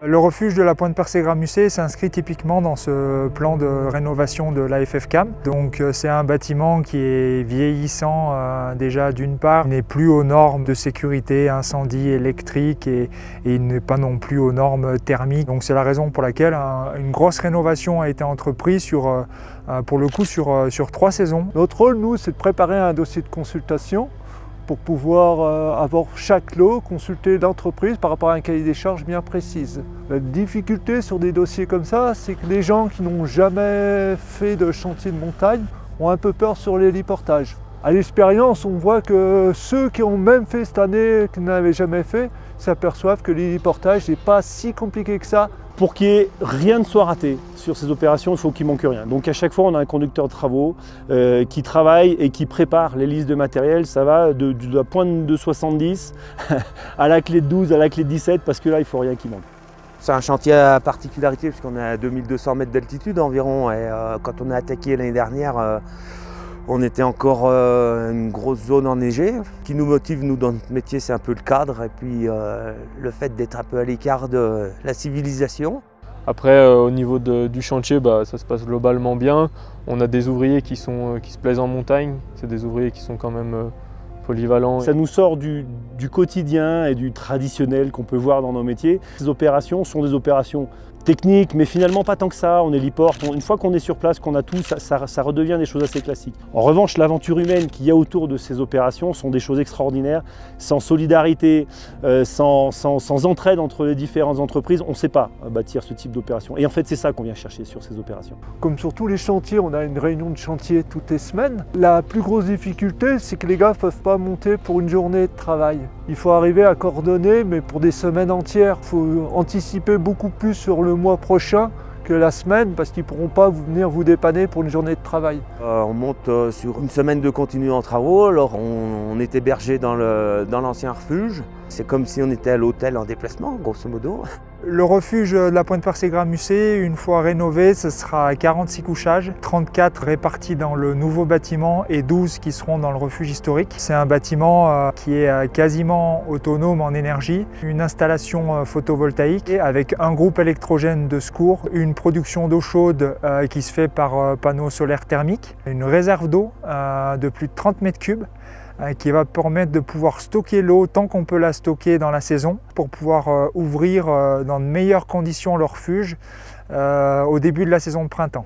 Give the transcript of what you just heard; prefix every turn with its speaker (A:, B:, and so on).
A: Le refuge de la Pointe-Percé-Gramusset s'inscrit typiquement dans ce plan de rénovation de l'AFF-CAM. Donc c'est un bâtiment qui est vieillissant déjà d'une part, il n'est plus aux normes de sécurité, incendie électrique et il n'est pas non plus aux normes thermiques. Donc c'est la raison pour laquelle une grosse rénovation a été entreprise pour le coup sur 3 saisons.
B: Notre rôle, nous, c'est de préparer un dossier de consultation pour pouvoir avoir chaque lot, consulter l'entreprise par rapport à un cahier des charges bien précis. La difficulté sur des dossiers comme ça, c'est que les gens qui n'ont jamais fait de chantier de montagne ont un peu peur sur l'héliportage. À l'expérience, on voit que ceux qui ont même fait cette année, qui n'avaient jamais fait, s'aperçoivent que l'héliportage n'est pas si compliqué que ça.
C: Pour qu'il n'y ait rien ne soit raté sur ces opérations, il faut qu'il manque rien. Donc à chaque fois, on a un conducteur de travaux qui travaille et qui prépare les listes de matériel. Ça va de la pointe de 70 à la clé de 12, à la clé de 17, parce que là, il ne faut rien qui manque.
D: C'est un chantier à particularité puisqu'on est à 2200 mètres d'altitude environ. Et quand on a attaqué l'année dernière, on était encore une grosse zone enneigée. Ce qui nous motive, nous, dans notre métier, c'est un peu le cadre et puis le fait d'être un peu à l'écart de la civilisation.
E: Après, au niveau du chantier, ça se passe globalement bien. On a des ouvriers qui se plaisent en montagne. C'est des ouvriers qui sont quand même polyvalents.
C: Ça nous sort du quotidien et du traditionnel qu'on peut voir dans nos métiers. Ces opérations sont des opérations techniques, mais finalement pas tant que ça. On héliporte. Une fois qu'on est sur place, qu'on a tout, ça redevient des choses assez classiques. En revanche, l'aventure humaine qu'il y a autour de ces opérations sont des choses extraordinaires. Sans solidarité, sans entraide entre les différentes entreprises, on ne sait pas bâtir ce type d'opération. Et en fait, c'est ça qu'on vient chercher sur ces opérations.
B: Comme sur tous les chantiers, on a une réunion de chantier toutes les semaines. La plus grosse difficulté, c'est que les gars ne peuvent pas monter pour une journée de travail. Il faut arriver à coordonner, mais pour des semaines entières. Il faut anticiper beaucoup plus sur le mois prochain que la semaine, parce qu'ils ne pourront pas venir vous dépanner pour une journée de travail.
D: On monte sur une semaine de continu en travaux. Alors on est hébergé dans l'ancien refuge. C'est comme si on était à l'hôtel en déplacement, grosso modo.
A: Le refuge de la Pointe-Percé-Gramusset, une fois rénové, ce sera 46 couchages, 34 répartis dans le nouveau bâtiment et 12 qui seront dans le refuge historique. C'est un bâtiment qui est quasiment autonome en énergie, une installation photovoltaïque et avec un groupe électrogène de secours, une production d'eau chaude qui se fait par panneaux solaires thermiques, une réserve d'eau de plus de 30 mètres cubes, qui va permettre de pouvoir stocker l'eau tant qu'on peut la stocker dans la saison pour pouvoir ouvrir dans de meilleures conditions le refuge au début de la saison de printemps.